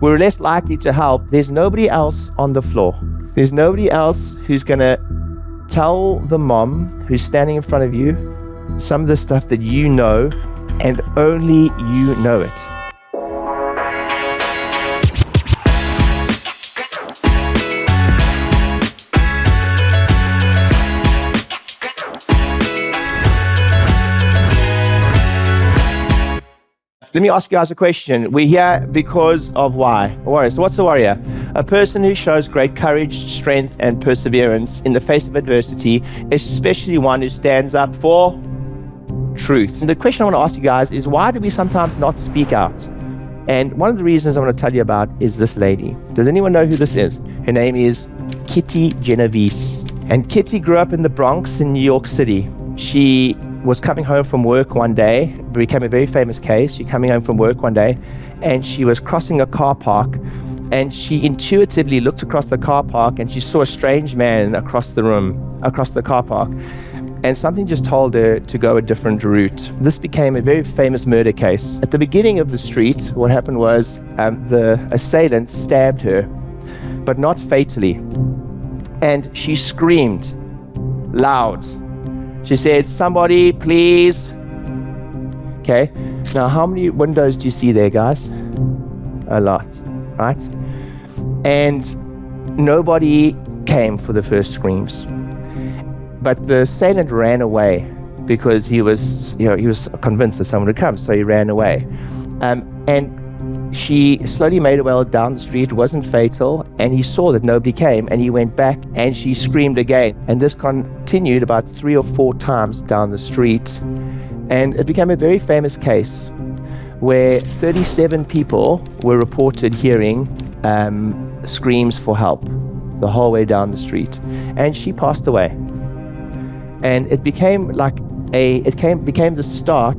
we're less likely to help. There's nobody else on the floor. There's nobody else who's going to tell the mom who's standing in front of you some of the stuff that you know, and only you know it. Let me ask you guys a question. We're here because of why? A warrior. So what's a warrior? A person who shows great courage, strength, and perseverance in the face of adversity, especially one who stands up for truth. And the question I want to ask you guys is, why do we sometimes not speak out? And one of the reasons I want to tell you about is this lady. Does anyone know who this is? Her name is Kitty Genovese. And Kitty grew up in the Bronx in New York City. She was coming home from work one day, became a very famous case. She coming home from work one day, and she was crossing a car park, and she intuitively looked across the car park, and she saw a strange man across the room, across the car park, and something just told her to go a different route. This became a very famous murder case. At the beginning of the street, what happened was the assailant stabbed her, but not fatally, and she screamed loud. She said, "Somebody, please." Okay, now how many windows do you see there, guys? A lot, right? And nobody came for the first screams. But the assailant ran away because he was convinced that someone would come, so he ran away. And she slowly made her way down the street. It wasn't fatal, and he saw that nobody came, and he went back, and she screamed again. And this continued about 3 or 4 times down the street, and it became a very famous case where 37 people were reported hearing screams for help the whole way down the street, and she passed away. And it became became the start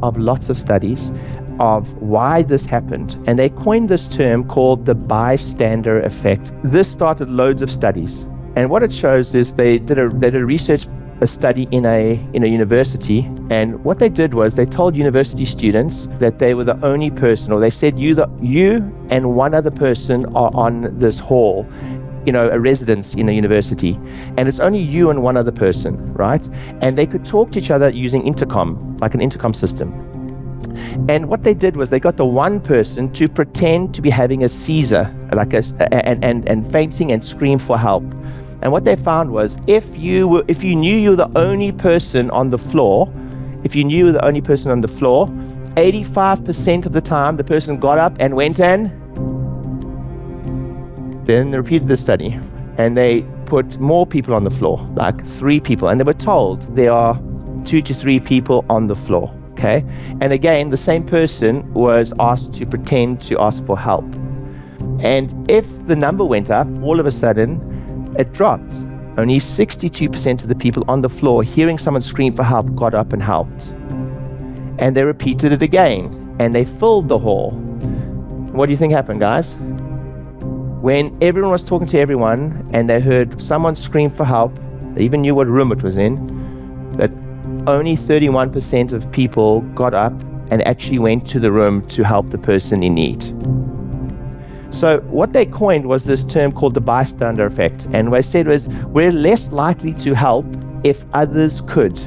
of lots of studies of why this happened, and they coined this term called the Bystander Effect. This started loads of studies, and what it shows is they did a study in a university, and what they did was they told university students that they were the only person, or they said you and one other person are on this hall, a residence in a university, and it's only you and one other person, right? And they could talk to each other using intercom, like an intercom system. And what they did was they got the one person to pretend to be having a seizure, and fainting and scream for help. And what they found was if you knew you were the only person on the floor, 85% of the time the person got up and went and then they repeated the study, and they put more people on the floor, like 3 people, and they were told there are 2 to 3 people on the floor. Okay, and again, the same person was asked to pretend to ask for help. And if the number went up, all of a sudden, it dropped. Only 62% of the people on the floor hearing someone scream for help got up and helped. And they repeated it again, and they filled the hall. What do you think happened, guys? When everyone was talking to everyone, and they heard someone scream for help, they even knew what room it was in, that only 31% of people got up and actually went to the room to help the person in need. So what they coined was this term called the bystander effect. And what I said was, we're less likely to help if others could.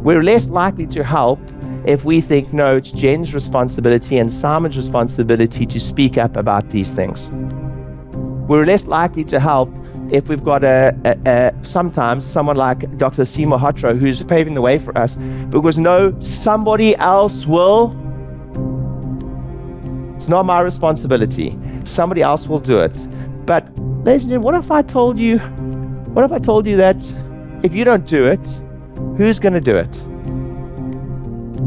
We're less likely to help if we think, no, it's Jen's responsibility and Simon's responsibility to speak up about these things. We're less likely to help if we've got sometimes someone like Dr. Seymour Hotro who's paving the way for us, because no, somebody else will. It's not my responsibility. Somebody else will do it. But ladies and gentlemen, what if I told you that if you don't do it, who's going to do it?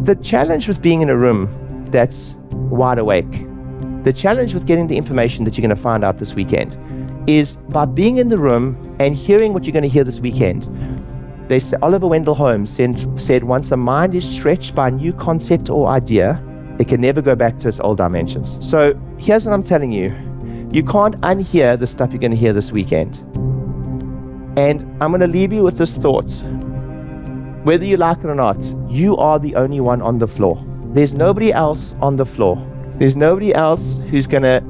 The challenge with being in a room that's wide awake, the challenge with getting the information that you're going to find out this weekend, is by being in the room and hearing what you're going to hear this weekend. They say, Oliver Wendell Holmes said, once a mind is stretched by a new concept or idea, it can never go back to its old dimensions. So here's what I'm telling you. You can't unhear the stuff you're going to hear this weekend. And I'm going to leave you with this thought. Whether you like it or not, you are the only one on the floor. There's nobody else on the floor. There's nobody else who's going to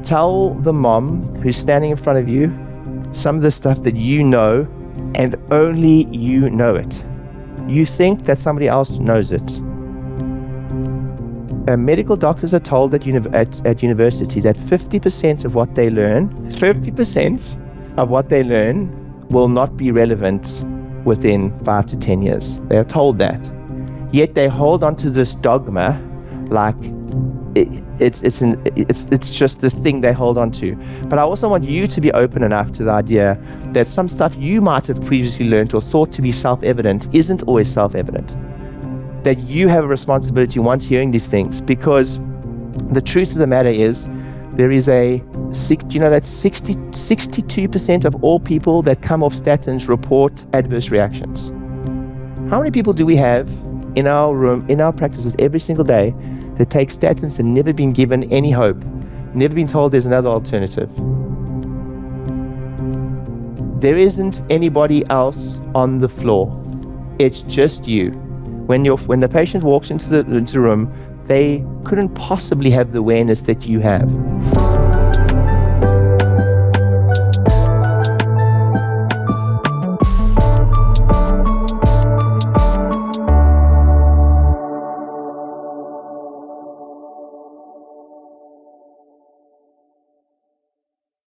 tell the mom who's standing in front of you some of the stuff that you know, and only you know it. You think that somebody else knows it. Medical doctors are told at university that 50% of what they learn, 50% of what they learn will not be relevant within 5 to 10 years. They are told that. Yet they hold on to this dogma like it's just this thing they hold on to. But I also want you to be open enough to the idea that some stuff you might have previously learned or thought to be self-evident isn't always self-evident. That you have a responsibility once hearing these things, because the truth of the matter is there is that 62% of all people that come off statins report adverse reactions. How many people do we have in our room, in our practices every single day that take statins and never been given any hope, never been told there's another alternative? There isn't anybody else on the floor. It's just you. When the patient walks into the room, they couldn't possibly have the awareness that you have.